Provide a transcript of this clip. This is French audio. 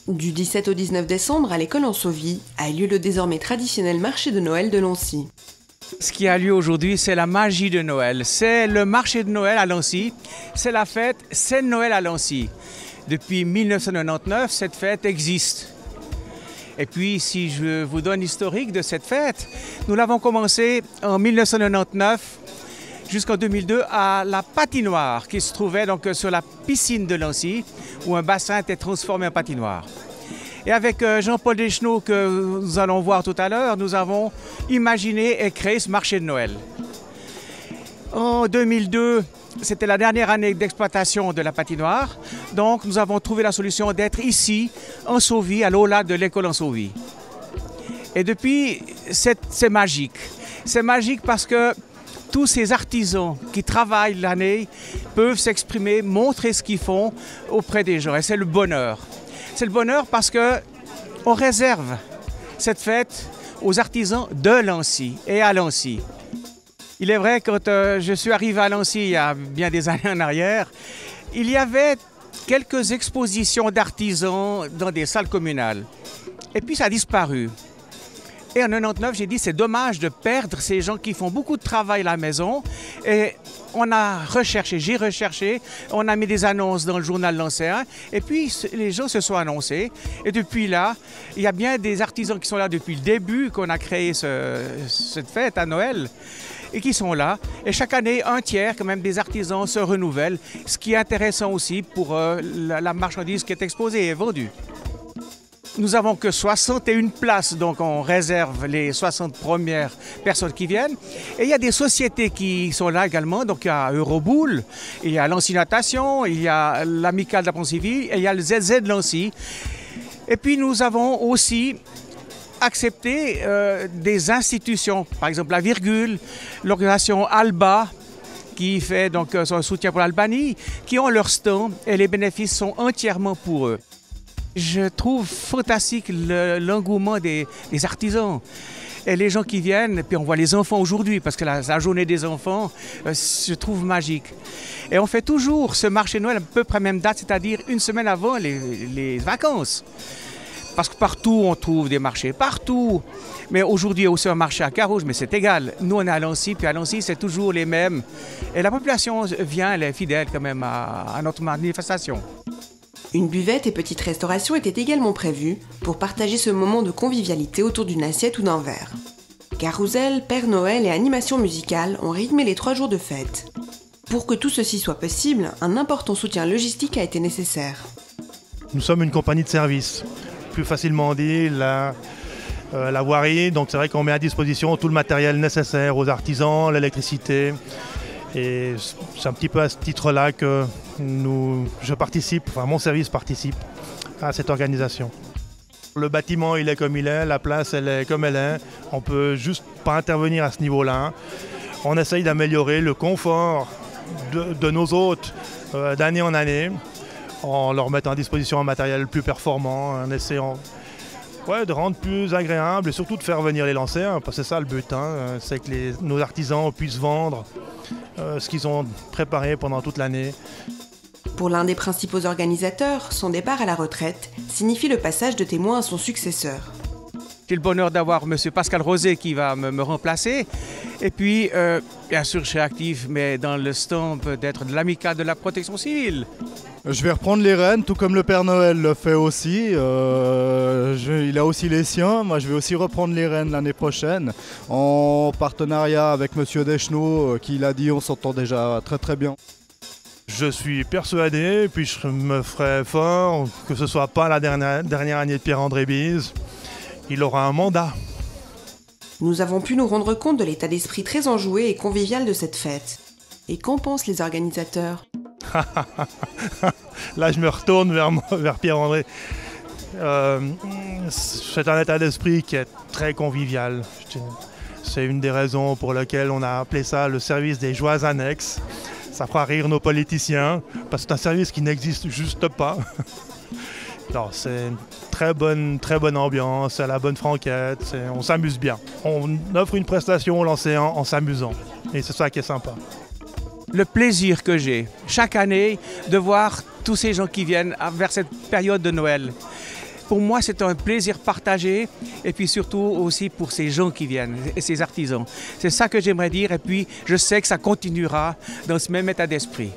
Du 17 au 19 décembre, à l'école en Sauvy, a lieu le désormais traditionnel marché de Noël de Lancy. Ce qui a lieu aujourd'hui, c'est la magie de Noël. C'est le marché de Noël à Lancy. C'est la fête, c'est Noël à Lancy. Depuis 1999, cette fête existe. Et puis, si je vous donne l'historique de cette fête, nous l'avons commencé en 1999 jusqu'en 2002 à la patinoire qui se trouvait donc sur la piscine de Lancy, où un bassin était transformé en patinoire. Et avec Jean-Paul Deschenaux, que nous allons voir tout à l'heure, nous avons imaginé et créé ce marché de Noël. En 2002, c'était la dernière année d'exploitation de la patinoire, donc nous avons trouvé la solution d'être ici, en Sauvy, à l'aula de l'école en Sauvy. Et depuis, c'est magique. C'est magique parce que tous ces artisans qui travaillent l'année peuvent s'exprimer, montrer ce qu'ils font auprès des gens. Et c'est le bonheur. C'est le bonheur parce qu'on réserve cette fête aux artisans de Lancy et à Lancy. Il est vrai, quand je suis arrivé à Lancy il y a bien des années en arrière, il y avait quelques expositions d'artisans dans des salles communales. Et puis ça a disparu. Et en 1999, j'ai dit c'est dommage de perdre ces gens qui font beaucoup de travail à la maison. Et on a recherché, j'ai recherché, on a mis des annonces dans le journal lancéen. Et puis les gens se sont annoncés. Et depuis là, il y a bien des artisans qui sont là depuis le début qu'on a créé cette fête à Noël. Et qui sont là. Et chaque année, un tiers quand même des artisans se renouvellent. Ce qui est intéressant aussi pour la marchandise qui est exposée et vendue. Nous n'avons que 61 places, donc on réserve les 60 premières personnes qui viennent. Et il y a des sociétés qui sont là également, donc il y a Euroboule, il y a Lancy Natation, il y a l'Amicale de la Pensivie, et il y a le ZZ de Lancy. Et puis nous avons aussi accepté des institutions, par exemple la Virgule, l'organisation ALBA, qui fait donc son soutien pour l'Albanie, qui ont leur stand et les bénéfices sont entièrement pour eux. Je trouve fantastique l'engouement des artisans et les gens qui viennent, et puis on voit les enfants aujourd'hui, parce que la journée des enfants, je trouve magique. Et on fait toujours ce marché de Noël à peu près même date, c'est-à-dire une semaine avant les vacances. Parce que partout on trouve des marchés, partout. Mais aujourd'hui il y a aussi un marché à Carouge, mais c'est égal. Nous on est à Lancy, puis à Lancy c'est toujours les mêmes. Et la population vient, elle est fidèle quand même à notre manifestation. Une buvette et petite restauration étaient également prévues pour partager ce moment de convivialité autour d'une assiette ou d'un verre. Carousel, Père Noël et animation musicale ont rythmé les 3 jours de fête. Pour que tout ceci soit possible, un important soutien logistique a été nécessaire. Nous sommes une compagnie de service. Plus facilement dit, la voirie, donc c'est vrai qu'on met à disposition tout le matériel nécessaire aux artisans, l'électricité. Et c'est un petit peu à ce titre-là que je participe, enfin mon service participe à cette organisation. Le bâtiment il est comme il est, la place elle est comme elle est, on peut juste pas intervenir à ce niveau-là. On essaye d'améliorer le confort de nos hôtes d'année en année, en leur mettant à disposition un matériel plus performant, en essayant de rendre plus agréable et surtout de faire venir les Lancéens, parce que c'est ça le but, c'est que nos artisans puissent vendre ce qu'ils ont préparé pendant toute l'année. Pour l'un des principaux organisateurs, son départ à la retraite signifie le passage de témoin à son successeur. J'ai le bonheur d'avoir M. Pascal Rosé qui va me remplacer. Et puis, bien sûr, je suis actif, mais dans le stand d'être de l'Amicale de la Protection Civile. Je vais reprendre les rênes, tout comme le Père Noël le fait aussi. Il a aussi les siens. Moi, je vais aussi reprendre les rênes l'année prochaine, en partenariat avec M. Deschenaux, qui l'a dit, on s'entend déjà très très bien. Je suis persuadé, puis je me ferai fort, que ce ne soit pas la dernière année de Pierre-André Bise. Il aura un mandat. Nous avons pu nous rendre compte de l'état d'esprit très enjoué et convivial de cette fête. Et qu'en pensent les organisateurs ? Là, je me retourne vers Pierre-André. C'est un état d'esprit qui est très convivial. C'est une des raisons pour lesquelles on a appelé ça le service des joies annexes. Ça fera rire nos politiciens, parce que c'est un service qui n'existe juste pas. Non, c'est une très bonne ambiance, c'est la bonne franquette, on s'amuse bien. On offre une prestation aux Lancéens en s'amusant, et c'est ça qui est sympa. Le plaisir que j'ai chaque année de voir tous ces gens qui viennent vers cette période de Noël. Pour moi, c'est un plaisir partagé et puis surtout aussi pour ces gens qui viennent et ces artisans. C'est ça que j'aimerais dire et puis je sais que ça continuera dans ce même état d'esprit.